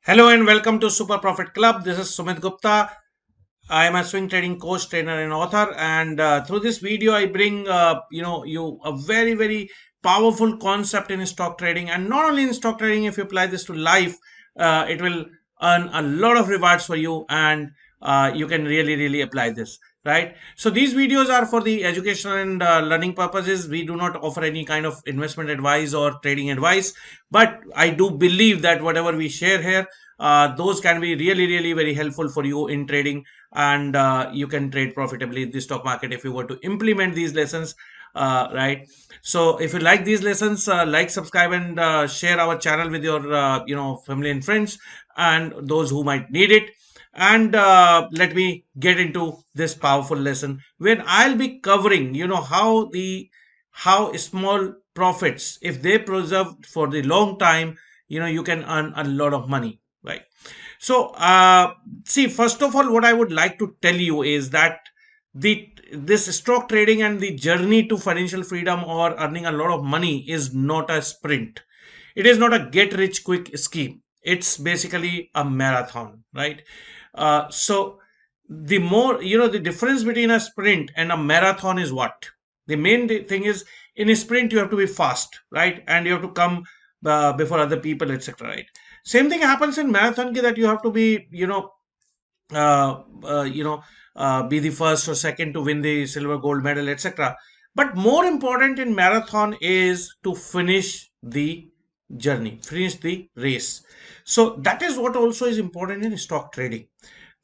Hello and welcome to Super Profit Club. This is Sumitkgupta. I am a swing trading coach, trainer, and author. And through this video, I bring you a very powerful concept in stock trading, and not only in stock trading. If you apply this to life, it will earn a lot of rewards for you, and you can really apply this. Right. So these videos are for the educational and learning purposes. We do not offer any kind of investment advice or trading advice, but I do believe that whatever we share here, those can be really very helpful for you in trading, and you can trade profitably in the stock market if you were to implement these lessons. Right. So if you like these lessons, like, subscribe, and share our channel with your family and friends and those who might need it. And let me get into this powerful lesson when I'll be covering how small profits, if they preserve for the long time, you can earn a lot of money, right? So see, first of all, what I would like to tell you is that this stock trading and the journey to financial freedom or earning a lot of money is not a sprint. It is not a get rich quick scheme. It's basically a marathon, right? So the more, the difference between a sprint and a marathon is what? The main thing is, in a sprint you have to be fast, right? And you have to come before other people, etc., right? Same thing happens in marathon, that you have to be, uh, uh, you know be the first or second to win the silver, gold medal, etc. But more important in marathon is to finish the journey, finish the race. So that is what also is important in stock trading,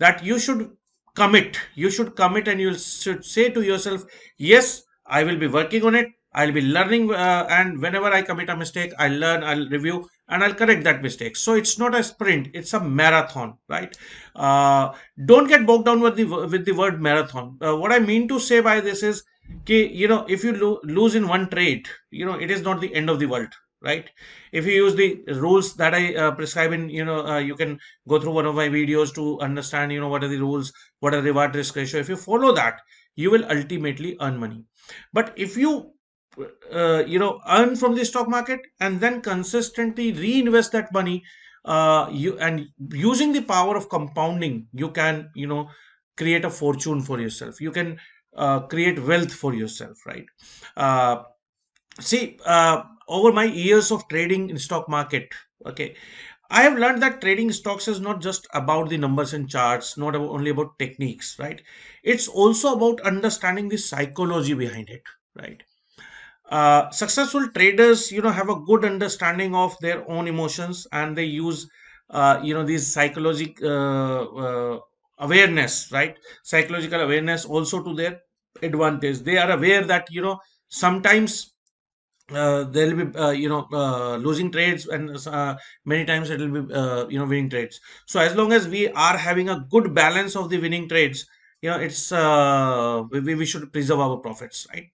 that you should commit, and you should say to yourself, yes, I will be working on it, I'll be learning, and whenever I commit a mistake, I'll learn, I'll review, and I'll correct that mistake. So it's not a sprint, it's a marathon, right? uh, don't get bogged down with the word marathon. What I mean to say by this is, if you lose in one trade, it is not the end of the world, right? If you use the rules that I prescribe in, you can go through one of my videos to understand, what are the rules, what are reward risk ratio. If you follow that, you will ultimately earn money. But if you earn from the stock market and then consistently reinvest that money, you and using the power of compounding, you can, create a fortune for yourself. You can create wealth for yourself, right? uh, See, over my years of trading in stock market, okay, I have learned that trading stocks is not just about the numbers and charts, not only about techniques, right? It's also about understanding the psychology behind it, right? Successful traders, have a good understanding of their own emotions, and they use, these psychological awareness, right? Psychological awareness also to their advantage. They are aware that, sometimes they'll be losing trades, and many times it will be winning trades. So as long as we are having a good balance of the winning trades, it's we should preserve our profits, right?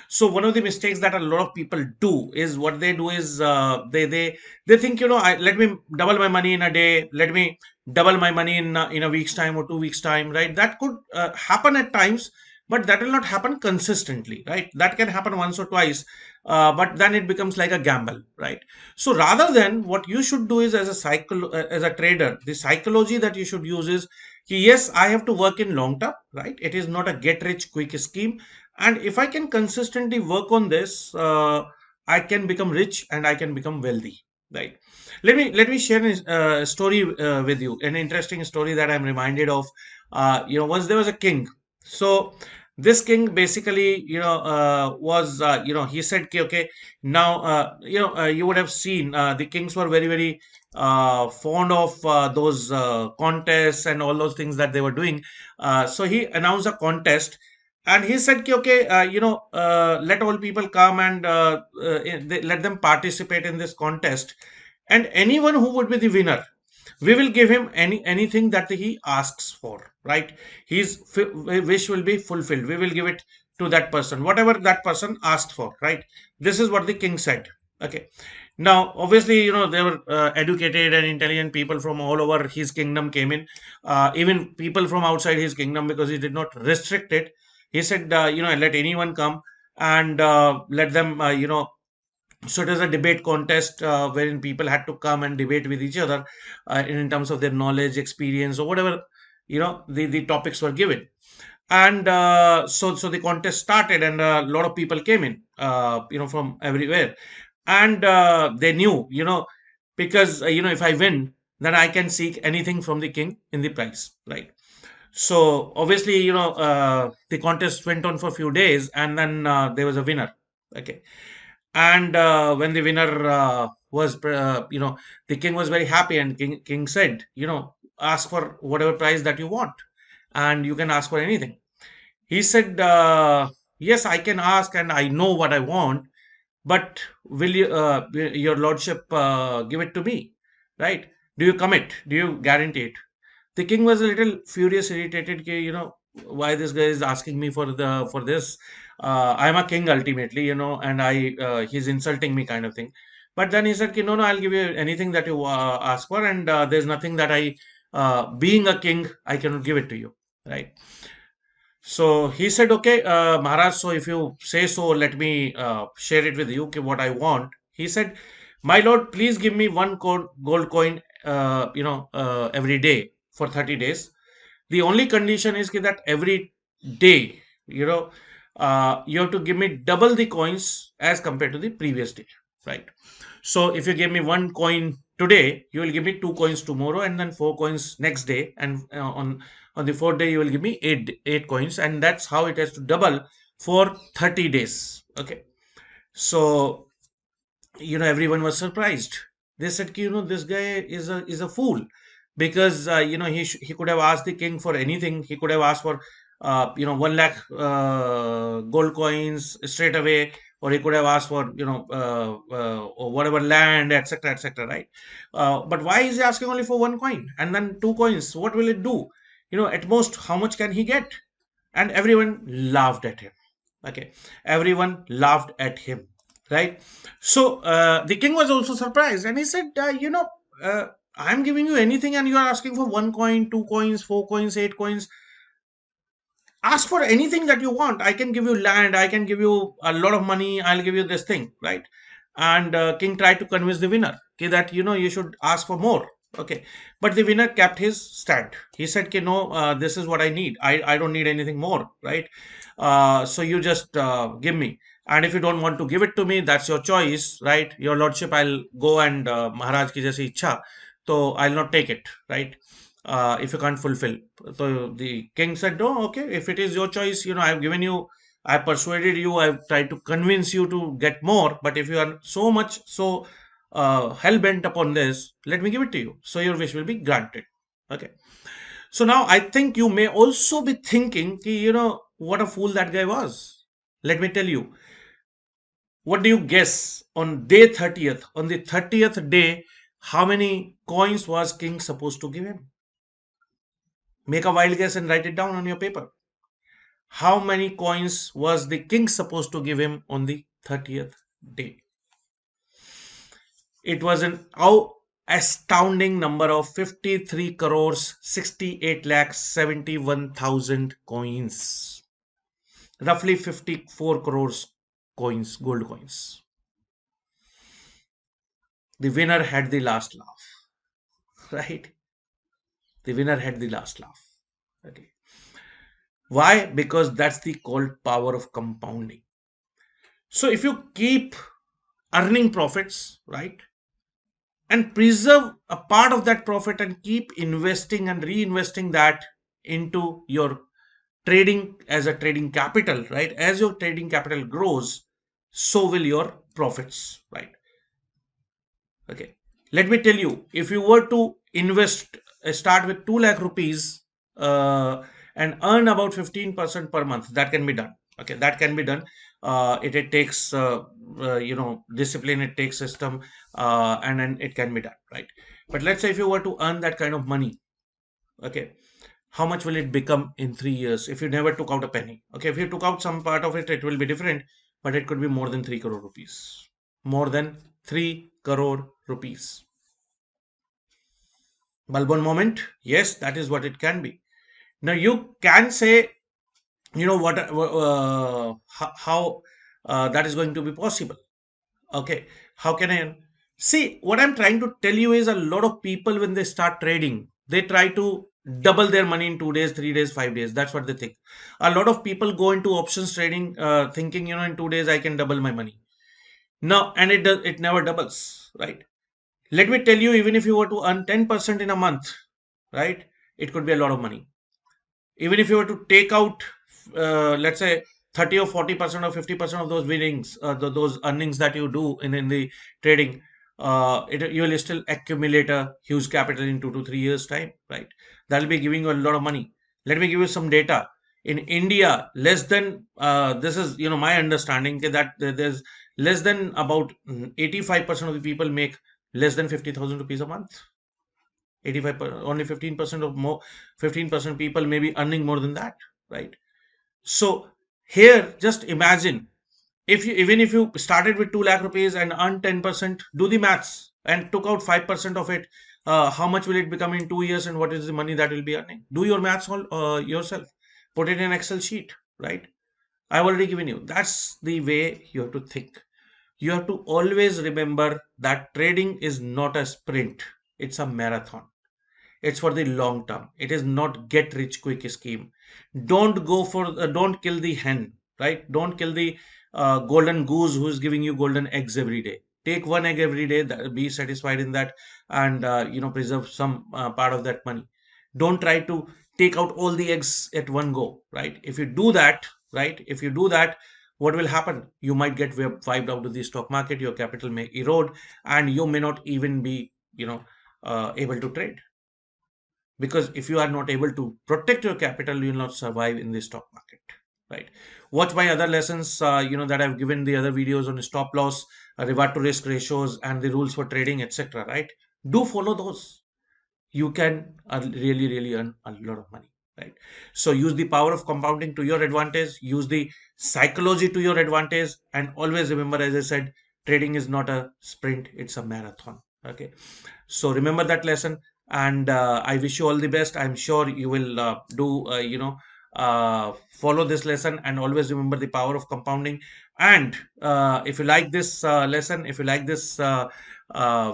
So one of the mistakes that a lot of people do is, what they do is, they think, let me double my money in a day, let me double my money in a week's time or 2 weeks time, right? That could happen at times, but that will not happen consistently, right? That can happen once or twice, but then it becomes like a gamble, right? So rather than, what you should do is, as a trader, the psychology that you should use is, yes, I have to work in long term, right? It is not a get rich quick scheme, and if I can consistently work on this, I can become rich and I can become wealthy, right? Let me share a story with you, an interesting story that I'm reminded of. Once there was a king. So this king basically, was, he said, okay, okay, now, you would have seen, the kings were very fond of those contests and all those things that they were doing. So he announced a contest, and he said, okay, let all people come, and let them participate in this contest, and anyone who would be the winner, we will give him anything that he asks for, right? His wish will be fulfilled. We will give it to that person, whatever that person asked for, right? This is what the king said. Okay. Now obviously, there were educated and intelligent people from all over his kingdom came in, even people from outside his kingdom, because he did not restrict it. He said, let anyone come, and let them, So it is a debate contest wherein people had to come and debate with each other in terms of their knowledge, experience, or whatever the topics were given. And so the contest started, and a lot of people came in, from everywhere, and they knew, because if I win, then I can seek anything from the king in the prize, right? So obviously, the contest went on for a few days, and then there was a winner. Okay. And when the winner the king was very happy, and king said, ask for whatever prize that you want, and you can ask for anything. He said, yes, I can ask, and I know what I want, but will your lordship give it to me, right? Do you commit? Do you guarantee it? The king was a little furious, irritated, why this guy is asking me for this. I'm a king ultimately, and I he's insulting me, kind of thing. But then he said, "Ki, no, no, I'll give you anything that you ask for, and there's nothing that being a king, I cannot give it to you, right?" So he said, "Okay, Maharaj, so if you say so, let me share it with you, what I want." He said, "My lord, please give me one gold coin, every day for 30 days. The only condition is that every day, you have to give me double the coins as compared to the previous day, right? So if you give me one coin today, you will give me two coins tomorrow, and then four coins next day, and on the fourth day you will give me eight coins, and that's how it has to double for 30 days." Okay. So everyone was surprised. They said, this guy is a fool, because he could have asked the king for anything. He could have asked for 1 lakh gold coins straight away, or he could have asked for or whatever land, etc., etc., right? But why is he asking only for one coin and then two coins? What will it do? At most, how much can he get? And everyone laughed at him. Okay. Everyone laughed at him, right? So the king was also surprised, and he said, I'm giving you anything, and you are asking for one coin, two coins, four coins, eight coins. Ask for anything that you want. I can give you land, I can give you a lot of money, I'll give you this thing, right? And king tried to convince the winner, okay, that you should ask for more. Okay. But the winner kept his stand. He said, okay, no, this is what I need. I don't need anything more, right? So you just give me, and if you don't want to give it to me, that's your choice, right? Your lordship, I'll go and Maharaj ki jaisi ichha, so I'll not take it, right? If you can't fulfill. So the king said, "No, okay, if it is your choice, I've given you, I persuaded you, I've tried to convince you to get more, but if you are so much so hell bent upon this, let me give it to you. So your wish will be granted." Okay. So now I think you may also be thinking, what a fool that guy was. Let me tell you, what do you guess on day 30th? On the 30th day, how many coins was king supposed to give him? Make a wild guess and write it down on your paper. How many coins was the king supposed to give him on the 30th day? It was an astounding number of 53 crores 68 lakhs 71,000 coins. Roughly 54 crores coins, gold coins. The winner had the last laugh, right? The winner had the last laugh. Okay. Why? Because that's the called power of compounding. So if you keep earning profits, right, and preserve a part of that profit and keep investing and reinvesting that into your trading as a trading capital, right? As your trading capital grows, so will your profits, right? Okay. Let me tell you, if you were to invest, start with 2 lakh rupees and earn about 15% per month, that can be done. Okay, that can be done. It takes, discipline, it takes system, and then it can be done, right? But let's say if you were to earn that kind of money, okay, how much will it become in 3 years if you never took out a penny? Okay, if you took out some part of it, it will be different, but it could be more than 3 crore rupees. More than 3 crore rupees. Bulbon moment, yes, that is what it can be. Now you can say, what how that is going to be possible. Okay, how can I see? What I'm trying to tell you is a lot of people, when they start trading, they try to double their money in 2 days, 3 days, 5 days. That's what they think. A lot of people go into options trading, thinking, in 2 days I can double my money. No, and it does. It never doubles, right? Let me tell you, even if you were to earn 10% in a month, right, it could be a lot of money. Even if you were to take out, let's say, 30 or 40% or 50% of those winnings, those earnings that you do in the trading, you will still accumulate a huge capital in 2 to 3 years time, right? That'll be giving you a lot of money. Let me give you some data. In India, less than, this is, my understanding, that there's less than about 85% of the people make less than 50,000 rupees a month. 85%, only 15% of more, 15% people may be earning more than that, right? So here, just imagine, if you, even if you started with 2 lakh rupees and earned 10%, do the maths and took out 5% of it, how much will it become in 2 years, and what is the money that will be earning? Do your maths all yourself. Put it in Excel sheet, right? I've already given you. That's the way you have to think. You have to always remember that trading is not a sprint, it's a marathon. It's for the long term. It is not get rich quick scheme. Don't kill the hen, right? Don't kill the golden goose who is giving you golden eggs every day. Take one egg every day, be satisfied in that, and preserve some part of that money. Don't try to take out all the eggs at one go, right? If you do that, right, if you do that, what will happen? You might get wiped out of the stock market, your capital may erode, and you may not even be, able to trade. Because if you are not able to protect your capital, you will not survive in the stock market, right? Watch my other lessons, that I've given, the other videos on stop loss, reward to risk ratios, and the rules for trading, etc., right? Do follow those. You can really, really earn a lot of money, right? So use the power of compounding to your advantage, use the psychology to your advantage, and always remember, as I said, trading is not a sprint, it's a marathon. Okay, so remember that lesson, and I wish you all the best. I'm sure you will do follow this lesson, and always remember the power of compounding. And if you like this lesson, if you like this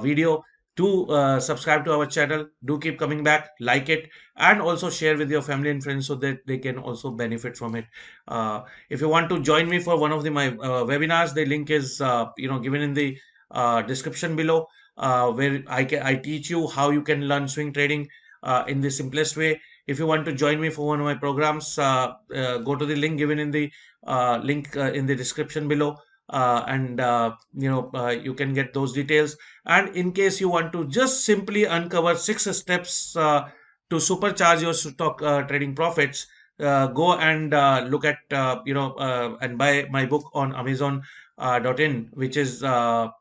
video, do subscribe to our channel. Do keep coming back, like it, and also share with your family and friends so that they can also benefit from it. If you want to join me for one of my webinars, the link is given in the description below, where I teach you how you can learn swing trading in the simplest way. If you want to join me for one of my programs, go to the link given in the link in the description below, and you can get those details. And in case you want to just simply uncover 6 steps to supercharge your stock trading profits, go and look at and buy my book on Amazon.in, which is stop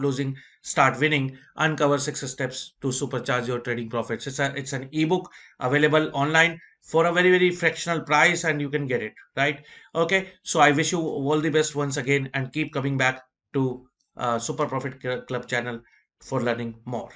losing, start winning, uncover 6 steps to supercharge your trading profits. It's an ebook available online for a very, very fractional price, and you can get it, right? Okay, so I wish you all the best once again, and keep coming back to Super Profit Club channel for learning more.